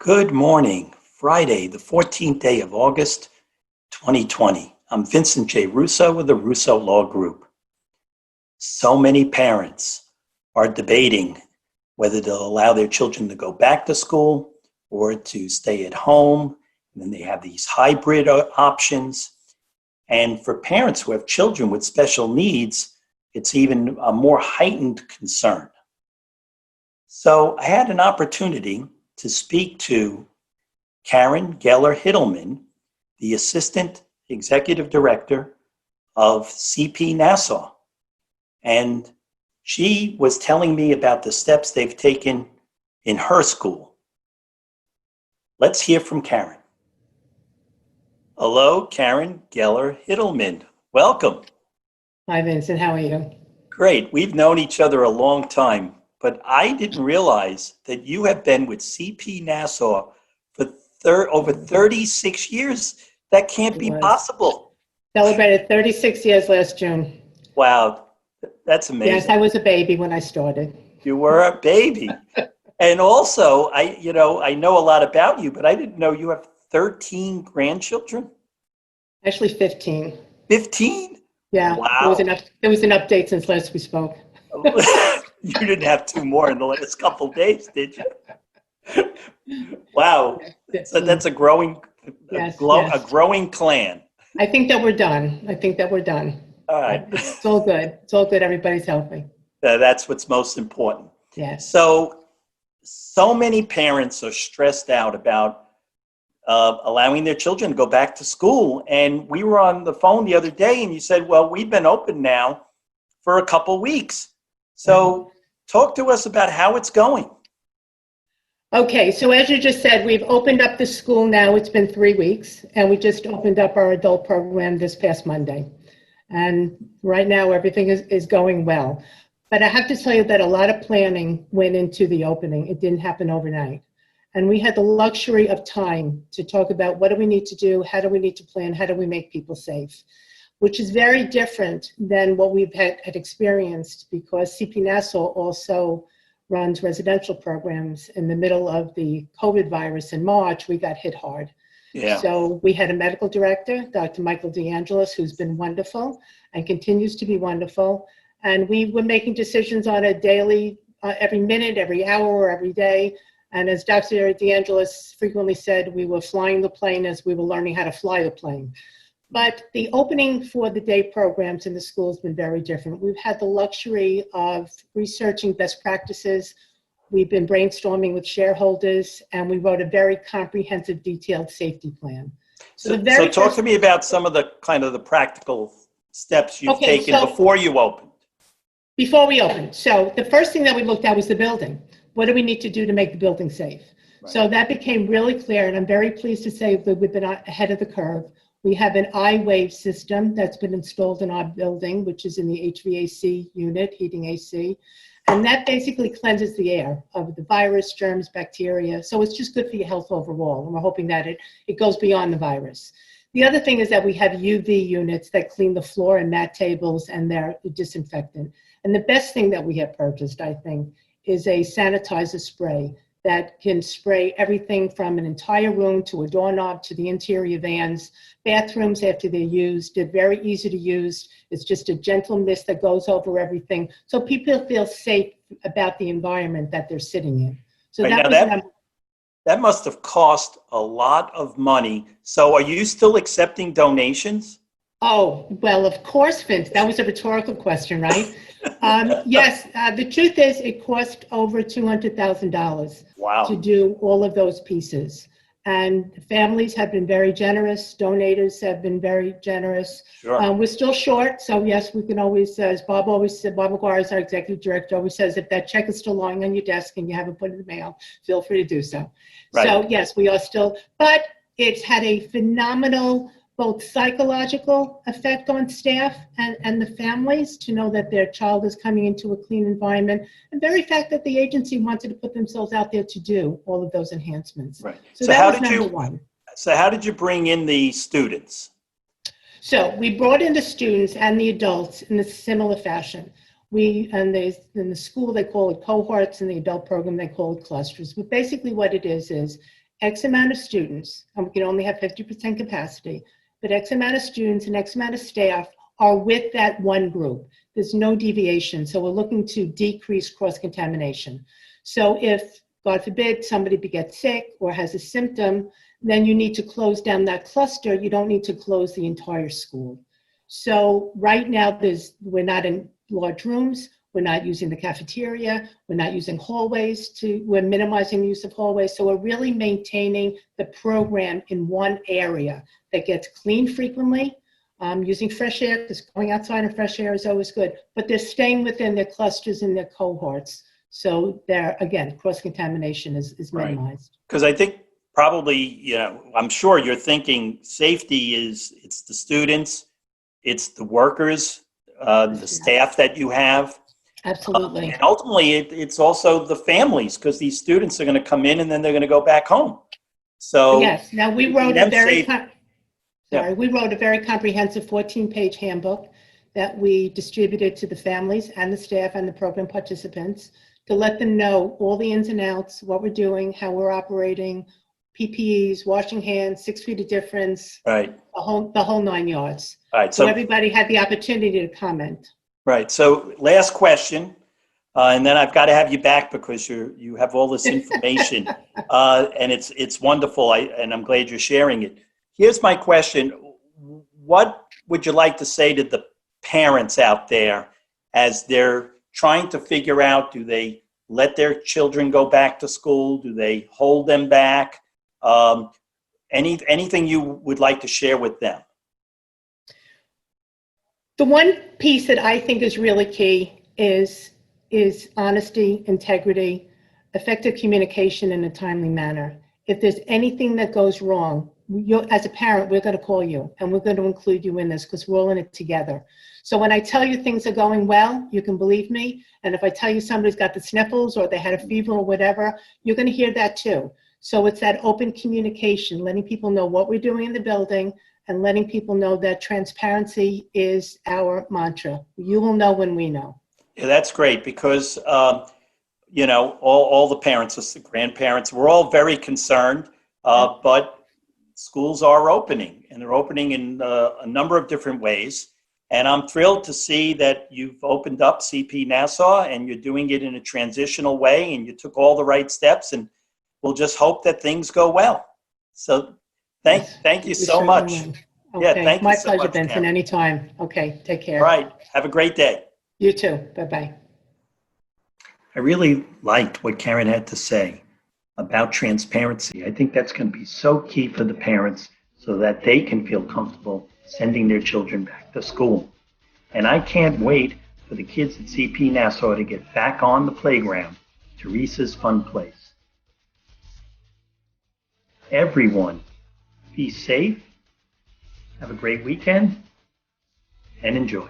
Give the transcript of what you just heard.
Good morning, Friday, the 14th day of August, 2020. I'm Vincent J. Russo with the Russo Law Group. So many parents are debating whether they'll allow their children to go back to school or to stay at home. And then they have these hybrid options. And for parents who have children with special needs, it's even a more heightened concern. So I had an opportunity to speak to Karen Geller-Hittleman, the Assistant Executive Director of CP Nassau. And she was telling me about the steps they've taken in her school. Let's hear from Karen. Hello, Karen Geller-Hittleman. Welcome. Hi, Vincent. How are you? Great. We've known each other a long time, but I didn't realize that you have been with CP Nassau for over 36 years. That can't be possible. Celebrated 36 years last June. Wow, that's amazing. Yes, I was a baby when I started. You were a baby. And also, I know a lot about you, but I didn't know you have 13 grandchildren. Actually, 15. 15? Yeah. Wow. There was an update since last we spoke. You didn't have two more in the last couple of days, did you? Wow. So that's a growing clan. I think that we're done. All right. It's all good. It's all good. Everybody's healthy. That's what's most important. Yes. So many parents are stressed out about allowing their children to go back to school. And we were on the phone the other day and you said, well, we've been open now for a couple weeks. So talk to us about how it's going. Okay, so as you just said, we've opened up the school now. It's been 3 weeks, and we just opened up our adult program this past Monday. And right now, everything is going well. But I have to tell you that a lot of planning went into the opening. It didn't happen overnight. And we had the luxury of time to talk about what do we need to do, how do we need to plan, how do we make people safe, which is very different than what we've had experienced, because CP Nassau also runs residential programs. In the middle of the COVID virus in March, we got hit hard. Yeah. So we had a medical director, Dr. Michael DeAngelis, who's been wonderful and continues to be wonderful. And we were making decisions on a daily, every minute, every hour, or every day. And as Dr. DeAngelis frequently said, we were flying the plane as we were learning how to fly the plane. But the opening for the day programs in the school has been very different. We've had the luxury of researching best practices. We've been brainstorming with shareholders, and we wrote a very comprehensive, detailed safety plan. So talk to me about some of the the practical steps you've taken before you opened. Before we opened. So the first thing that we looked at was the building. What do we need to do to make the building safe? Right. So that became really clear, and I'm very pleased to say that we've been ahead of the curve. We have an I-Wave system that's been installed in our building, which is in the HVAC unit, heating AC. And that basically cleanses the air of the virus, germs, bacteria. So it's just good for your health overall. And we're hoping that it goes beyond the virus. The other thing is that we have UV units that clean the floor and mat tables, and they're disinfectant. And the best thing that we have purchased, I think, is a sanitizer spray that can spray everything from an entire room to a doorknob to the interior vans, bathrooms after they're used. They're very easy to use. It's just a gentle mist that goes over everything. So people feel safe about the environment that they're sitting in. So that must have cost a lot of money. So are you still accepting donations? Oh, well, of course, Vince. That was a rhetorical question, right? Yes, the truth is it cost over $200,000 to do all of those pieces. And families have been very generous. Donors have been very generous. Sure. We're still short. So yes, we can always, as Bob always said, Bob McGuire is our executive director, always says, if that check is still lying on your desk and you haven't put it in the mail, feel free to do so. Right. So yes, we are still, but it's had a phenomenal both psychological effect on staff and the families to know that their child is coming into a clean environment, and the very fact that the agency wanted to put themselves out there to do all of those enhancements. Right. So that was number one. So how did you bring in the students? So we brought in the students and the adults in a similar fashion. In the school, they call it cohorts. In the adult program, they call it clusters. But basically what it is X amount of students, and we can only have 50% capacity, but X amount of students and X amount of staff are with that one group. There's no deviation. So we're looking to decrease cross-contamination. So if, God forbid, somebody gets sick or has a symptom, then you need to close down that cluster. You don't need to close the entire school. So right now, we're not in large rooms. We're not using the cafeteria. We're not using hallways. We're minimizing the use of hallways. So we're really maintaining the program in one area that gets cleaned frequently, using fresh air, because going outside in fresh air is always good. But they're staying within their clusters and their cohorts. So there, again, cross-contamination is minimized. Because I think probably, I'm sure you're thinking safety it's the students, it's the workers, the staff that you have. Absolutely. And ultimately, it's also the families, because these students are going to come in and then they're going to go back home. So yes. Now we wrote a very comprehensive 14-page handbook that we distributed to the families and the staff and the program participants to let them know all the ins and outs, what we're doing, how we're operating, PPEs, washing hands, 6 feet of difference, right, the whole 9 yards. Right. So everybody had the opportunity to comment. Right. So last question, and then I've got to have you back because you have all this information, and it's wonderful. And I'm glad you're sharing it. Here's my question: what would you like to say to the parents out there as they're trying to figure out, do they let their children go back to school? Do they hold them back? Anything you would like to share with them? The one piece that I think is really key is honesty, integrity, effective communication in a timely manner. If there's anything that goes wrong, as a parent, we're going to call you and we're going to include you in this because we're all in it together. So when I tell you things are going well, you can believe me. And if I tell you somebody's got the sniffles or they had a fever or whatever, you're going to hear that too. So it's that open communication, letting people know what we're doing in the building and letting people know that transparency is our mantra. You will know when we know. Yeah, that's great because, all the parents, the grandparents, we're all very concerned, but schools are opening, and they're opening in a number of different ways. And I'm thrilled to see that you've opened up CP Nassau and you're doing it in a transitional way and you took all the right steps, and we'll just hope that things go well. So thank you so much. Okay. Yeah, thank you My so pleasure, much, Vincent. Karen. Anytime. Okay, take care. All right. Have a great day. You too. Bye-bye. I really liked what Karen had to say about transparency. I think that's going to be so key for the parents so that they can feel comfortable sending their children back to school. And I can't wait for the kids at CP Nassau to get back on the playground, Teresa's Fun Place. Everyone, be safe, have a great weekend, and enjoy.